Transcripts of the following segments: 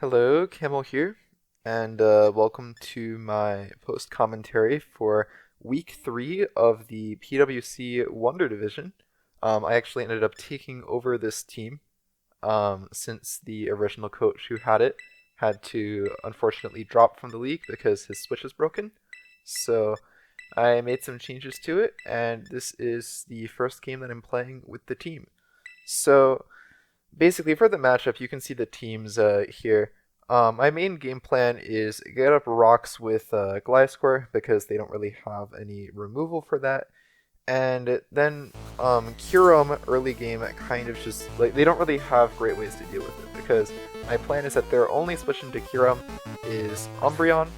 Hello, Camel here, and welcome to my post commentary for week 3 of the PWC Wonder Division. I actually ended up taking over this team since the original coach who had it had to unfortunately drop from the league because his switch is broken. So I made some changes to it, and this is the first game that I'm playing with the team. So basically, for the matchup, you can see the teams here. My main game plan is get up rocks with Gliscor because they don't really have any removal for that. And then kyurem early game kind of just like they don't really have great ways to deal with it because my plan is that their only switch into kyurem is Umbreon,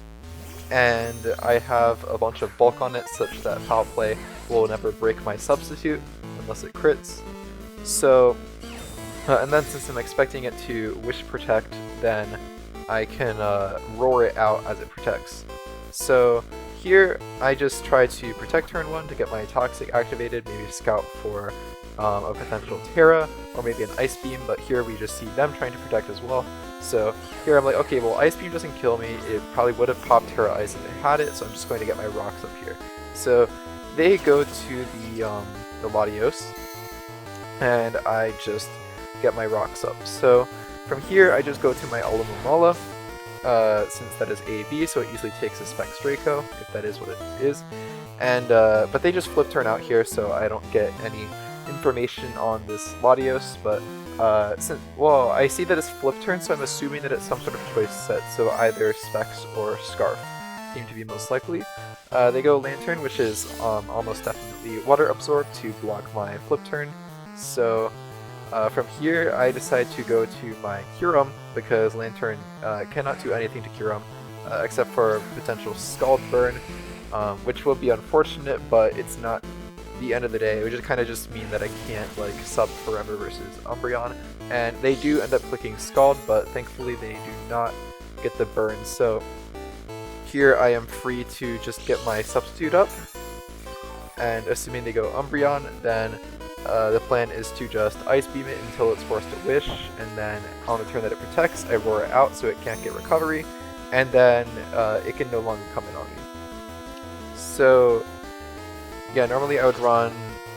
and I have a bunch of bulk on it such that foul play will never break my substitute unless it crits. So and then since I'm expecting it to Wish Protect, then I can roar it out as it protects. So here I just try to protect turn 1 to get my Toxic activated, maybe scout for a potential Terra, or maybe an Ice Beam, but here we just see them trying to protect as well. So here I'm like, okay, well Ice Beam doesn't kill me, it probably would have popped Terra Ice if it had it, so I'm just going to get my rocks up here. So they go to the Latios, and I just get my rocks up. So from here, I just go to my Alamumala, since that is AB, so it easily takes a Specs Draco, if that is what it is. And but they just flip turn out here, so I don't get any information on this Latios. But well, I see that it's flip turn, so I'm assuming that it's some sort of choice set. So either Specs or Scarf seem to be most likely. They go Lantern, which is almost definitely Water Absorb to block my flip turn. So from here, I decide to go to my kyurem because Lantern cannot do anything to kyurem except for potential Scald Burn, which will be unfortunate, but it's not the end of the day. It would just kind of just mean that I can't like sub forever versus Umbreon, and they do end up clicking Scald, but thankfully they do not get the burn. So here I am free to just get my substitute up, and assuming they go Umbreon, then the plan is to just Ice Beam it until it's forced to Wish, and then on the turn that it protects, I roar it out so it can't get recovery, and then it can no longer come in on me. So yeah, normally I would run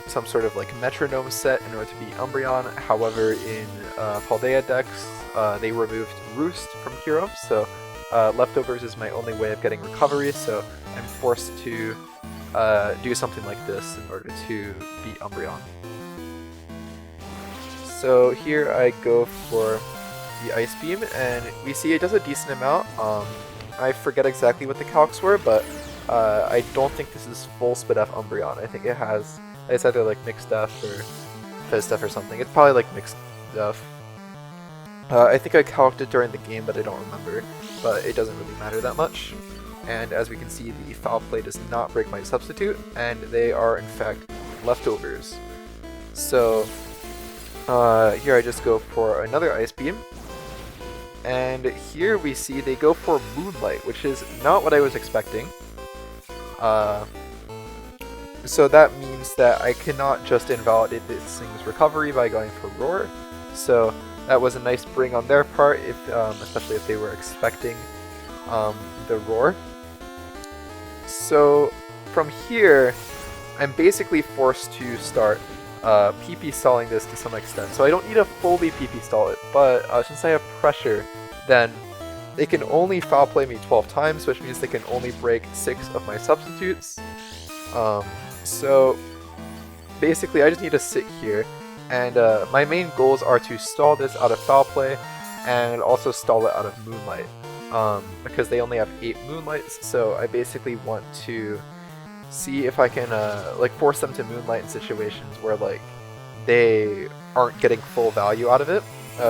some sort of like metronome set in order to beat Umbreon. However, in Paldea decks, they removed Roost from kyurem, so Leftovers is my only way of getting recovery, so I'm forced to do something like this in order to beat Umbreon. So here I go for the Ice Beam, and we see it does a decent amount. I forget exactly what the calcs were, but I don't think this is full Spidef Umbreon. I think it's either like mixed def or fizz def or something. It's probably like mixed def. I think I calced it during the game, but I don't remember. But it doesn't really matter that much. And as we can see, the foul play does not break my substitute, and they are in fact Leftovers. So here I just go for another Ice Beam, and here we see they go for Moonlight, which is not what I was expecting. So that means that I cannot just invalidate this thing's recovery by going for Roar. So that was a nice bring on their part, especially if they were expecting the Roar. So from here, I'm basically forced to start PP stalling this to some extent. So I don't need to fully PP stall it, but since I have pressure, then they can only foul play me 12 times, which means they can only break 6 of my substitutes. So basically I just need to sit here, and my main goals are to stall this out of foul play and also stall it out of Moonlight. Because they only have 8 Moonlights, so I basically want to see if I can like force them to Moonlight in situations where like they aren't getting full value out of it.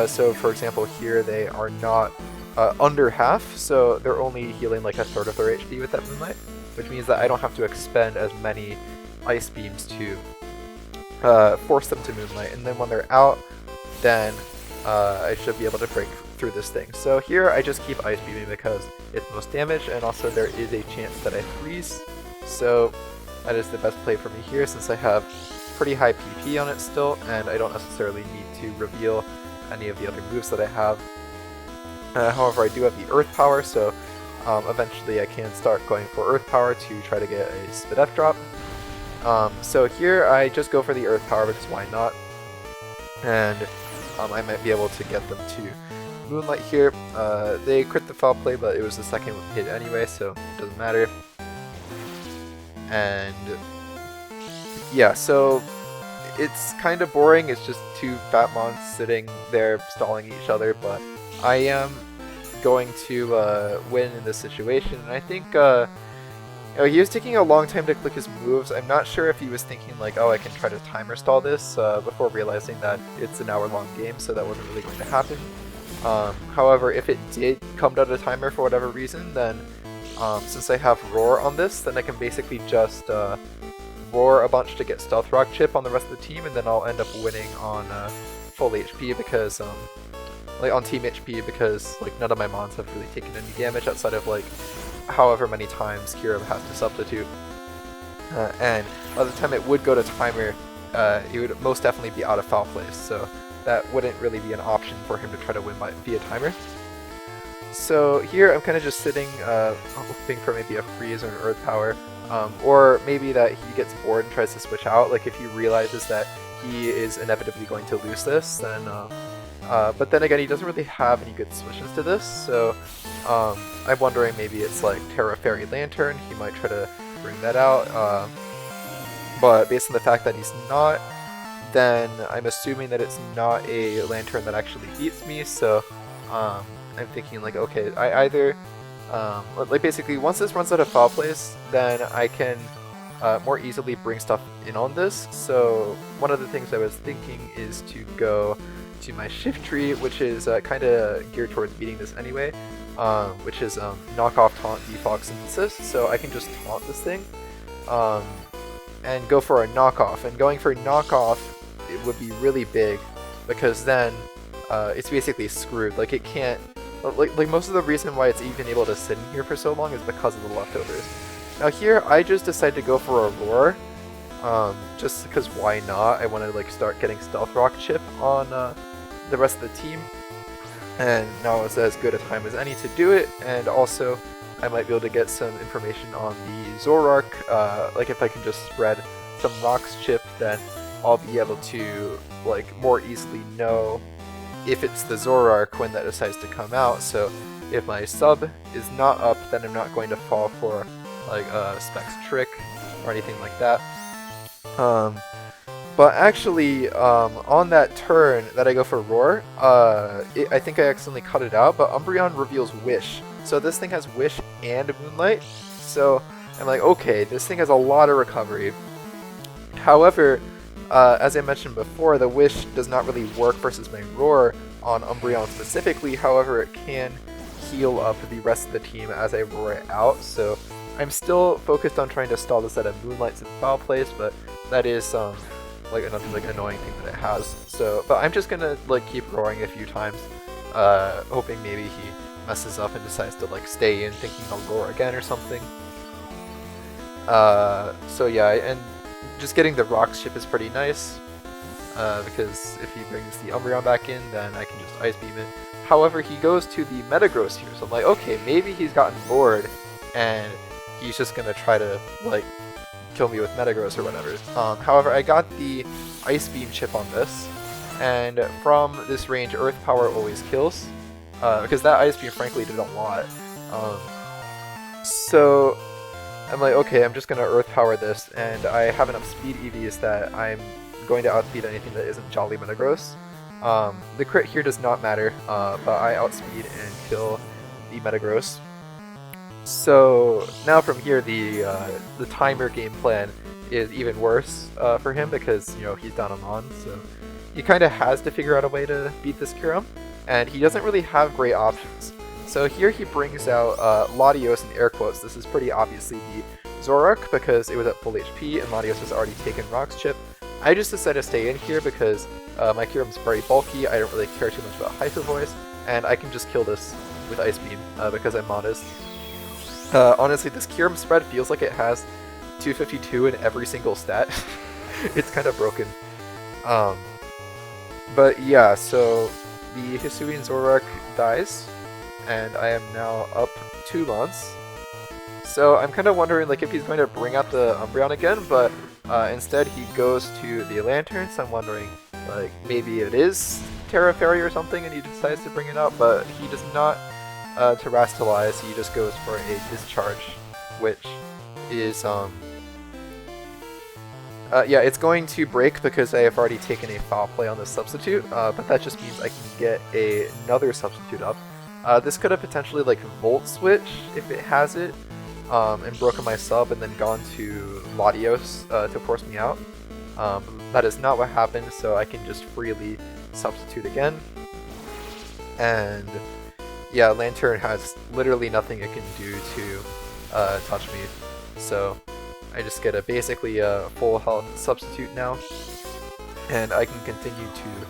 So for example, here they are not under half, so they're only healing like a third of their HP with that Moonlight, which means that I don't have to expend as many Ice Beams to force them to Moonlight, and then when they're out, then I should be able to break through this thing. So here I just keep Ice Beaming because it's most damage, and also there is a chance that I freeze. So that is the best play for me here, since I have pretty high PP on it still, and I don't necessarily need to reveal any of the other moves that I have. However, I do have the Earth Power, so eventually I can start going for Earth Power to try to get a Spidef drop. So here I just go for the Earth Power because why not? And I might be able to get them to Moonlight here. They crit the foul play, but it was the second hit anyway, so it doesn't matter. And yeah, so it's kind of boring. It's just two fat mons sitting there stalling each other, but I am going to win in this situation. And I think he was taking a long time to click his moves. I'm not sure if he was thinking like, oh, I can try to timer stall this before realizing that it's an hour-long game, so that wasn't really going to happen. However, if it did come down to timer for whatever reason, then since I have Roar on this, then I can basically just roar a bunch to get Stealth Rock chip on the rest of the team, and then I'll end up winning on full HP because, like on team HP, because like none of my mons have really taken any damage outside of like however many times kyurem has to substitute. And by the time it would go to timer, it would most definitely be out of foul place, so that wouldn't really be an option for him to try to win via timer. So here I'm kind of just sitting, hoping for maybe a freeze or an earth power, or maybe that he gets bored and tries to switch out. Like if he realizes that he is inevitably going to lose this, then but then again, he doesn't really have any good switches to this, so I'm wondering maybe it's like Terra Fairy Lantern. He might try to bring that out, but based on the fact that he's not, then I'm assuming that it's not a Lantern that actually beats me, so I'm thinking like, okay, I either, like basically once this runs out of foul plays, then I can more easily bring stuff in on this. So one of the things I was thinking is to go to my shift tree, which is kind of geared towards beating this anyway, which is knockoff, taunt, defog, synthesis. So I can just taunt this thing and go for a knockoff. And going for a knockoff, it would be really big because then it's basically screwed. Like it can't, like most of the reason why it's even able to sit in here for so long is because of the leftovers. Now here I just decided to go for a roar, just because why not? I want to like start getting Stealth Rock chip on the rest of the team, and now is as good a time as any to do it. And also I might be able to get some information on the Zoroark. Like if I can just spread some rocks chip, then I'll be able to like more easily know if it's the Zoroark when that decides to come out. So if my sub is not up, then I'm not going to fall for like Specs Trick or anything like that. But actually, on that turn that I go for Roar, I think I accidentally cut it out, but Umbreon reveals Wish. So this thing has Wish and Moonlight, so I'm like, okay, this thing has a lot of recovery. However, as I mentioned before, the Wish does not really work versus my Roar on Umbreon specifically. However, it can heal up the rest of the team as I roar it out, so I'm still focused on trying to stall this out of Moonlights and foul plays, but that is like another like annoying thing that it has. So, but I'm just gonna like keep roaring a few times, hoping maybe he messes up and decides to like stay in, thinking I'll roar again or something. So yeah, and just getting the rocks chip is pretty nice, because if he brings the Umbreon back in, then I can just Ice Beam it. However, he goes to the Metagross here, so I'm like, okay, maybe he's gotten bored, and he's just gonna try to, like, kill me with Metagross or whatever. However, I got the Ice Beam chip on this, and from this range, Earth Power always kills, because that Ice Beam, frankly, did a lot. So I'm like, okay, I'm just gonna Earth Power this, and I have enough speed EVs that I'm going to outspeed anything that isn't Jolly Metagross. The crit here does not matter, but I outspeed and kill the Metagross. So now from here, the timer game plan is even worse for him because, you know, he's down a Mon, so he kind of has to figure out a way to beat this Kyurem, and he doesn't really have great options. So here he brings out Latios in air quotes. This is pretty obviously the Zoroark because it was at full HP and Latios has already taken Rocks Chip. I just decided to stay in here because my Kyurem's very bulky, I don't really care too much about Hyper Voice, and I can just kill this with Ice Beam because I'm modest. Honestly, this Kyurem spread feels like it has 252 in every single stat. It's kind of broken. But yeah, so the Hisuian Zoroark dies, and I am now up 2 months. So I'm kind of wondering like if he's going to bring out the Umbreon again, but instead he goes to the Lantern, so I'm wondering like maybe it is Terra Fairy or something and he decides to bring it out, but he does not terrestrialize, he just goes for a Discharge, which is yeah, it's going to break because I have already taken a foul play on the substitute, but that just means I can get another substitute up. This could have potentially like Volt Switch if it has it, and broken my sub and then gone to Latios to force me out. That is not what happened, so I can just freely substitute again. And yeah, Lantern has literally nothing it can do to touch me, so I just get basically a full health substitute now, and I can continue to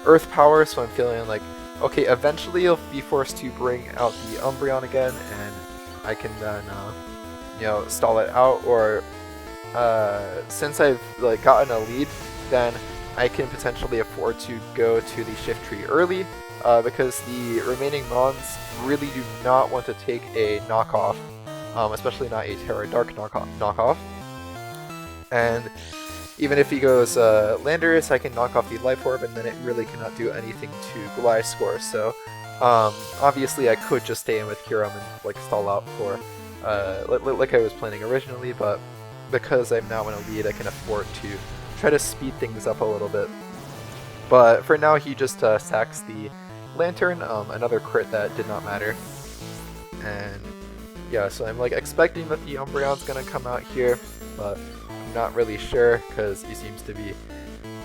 Earth Power, so I'm feeling like, okay, eventually I'll be forced to bring out the Umbreon again, and I can then, you know, stall it out, or since I've like gotten a lead, then I can potentially afford to go to the Shift Tree early, because the remaining Mons really do not want to take a knockoff, especially not a Terra Dark knockoff. And even if he goes Landorus, I can knock off the Life Orb, and then it really cannot do anything to Gliscor. So obviously I could just stay in with Kyurem and like stall out for like I was planning originally, but because I'm now in a lead, I can afford to try to speed things up a little bit. But for now, he just sacks the Lantern, another crit that did not matter. And yeah, so I'm like expecting that the Umbreon's gonna come out here, but I'm not really sure because he seems to be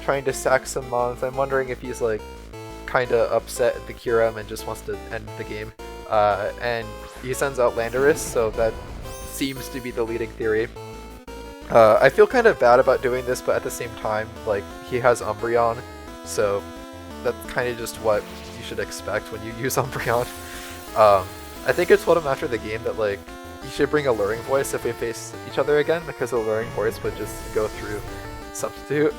trying to sack some Mons. I'm wondering if he's like kinda upset at the Kyurem and just wants to end the game. And he sends out Landorus, so that seems to be the leading theory. I feel kind of bad about doing this, but at the same time, like, he has Umbreon, so that's kind of just what you should expect when you use Umbreon. I think I told him after the game that, like, you should bring Alluring Voice if we face each other again, because Alluring Voice would just go through Substitute.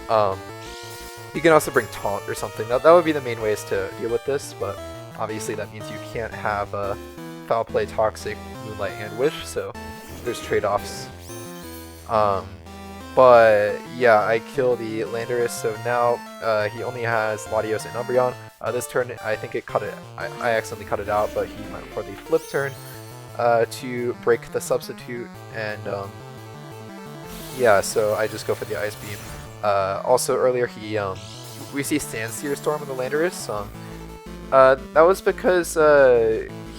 You can also bring Taunt or something. That would be the main ways to deal with this, but obviously that means you can't have Foul Play, Toxic, Moonlight, and Wish, so there's trade-offs. But yeah, I kill the Landorus, so now he only has Latios and Umbreon. This turn, I think it cut it. I accidentally cut it out, but he went for the flip turn to break the substitute, and yeah, so I just go for the Ice Beam. Also earlier, we see Sandsear Storm in the Landorus. That was because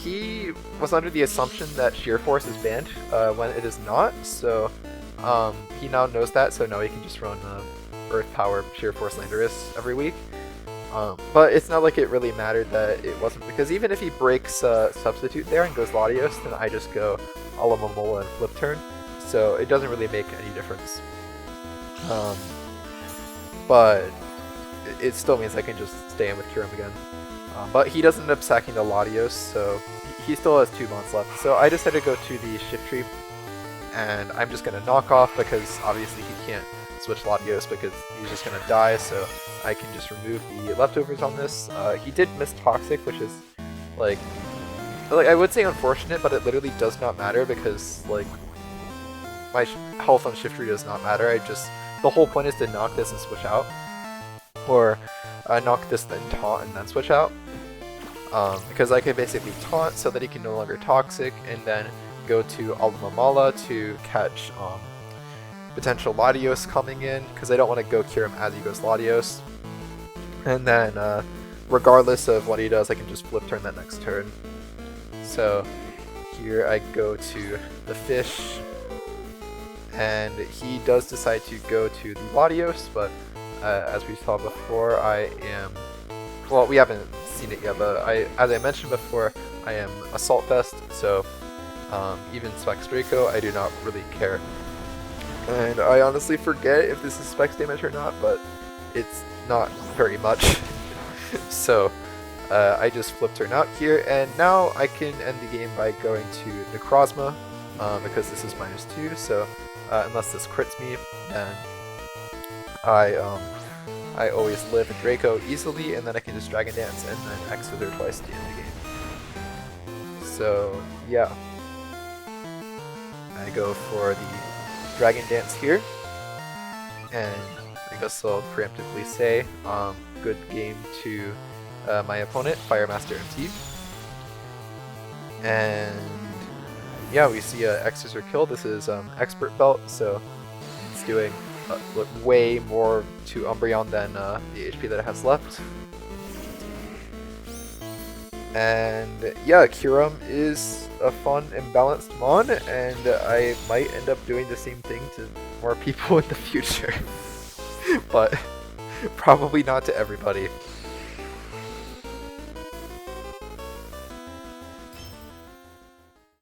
he was under the assumption that Sheer Force is banned when it is not, so he now knows that, so now he can just run Earth Power Sheer Force Landorus every week. But it's not like it really mattered that it wasn't, because even if he breaks Substitute there and goes Latios, then I just go Alomomola and Flip Turn, so it doesn't really make any difference. But it still means I can just stay in with Kyurem again. But he doesn't end up sacking the Latios, so he still has 2 months left. So I decided to go to the Shift Tree, and I'm just going to knock off because obviously he can't switch Latios because he's just going to die, so I can just remove the leftovers on this. He did miss Toxic, which is like I would say unfortunate, but it literally does not matter because like my health on Shift Tree does not matter. The whole point is to knock this and switch out, or knock this then taunt and then switch out, because I could basically taunt so that he can no longer Toxic, and then go to Alomomola to catch potential Latios coming in, because I don't want to go Kyurem as he goes Latios. And then regardless of what he does, I can just flip turn that next turn. So here I go to the fish, and he does decide to go to the Latios, but as we saw before, well, we haven't seen it yet, but as I mentioned before, I am Assault Vest, so even Specs Draco, I do not really care. And I honestly forget if this is Specs damage or not, but it's not very much. So I just flip turn out here, and now I can end the game by going to Necrozma, because this is -2, so unless this crits me, then I I always live a Draco easily, and then I can just Dragon Dance and then X Wither twice to end the game. So yeah, I go for the Dragon Dance here, and I guess I'll preemptively say, good game to my opponent, Firemaster MT. And yeah, we see a X Scissor kill. This is Expert Belt, so it's doing way more to Umbreon than the HP that it has left. And yeah, Kyurem is a fun and balanced mon, and I might end up doing the same thing to more people in the future. But probably not to everybody.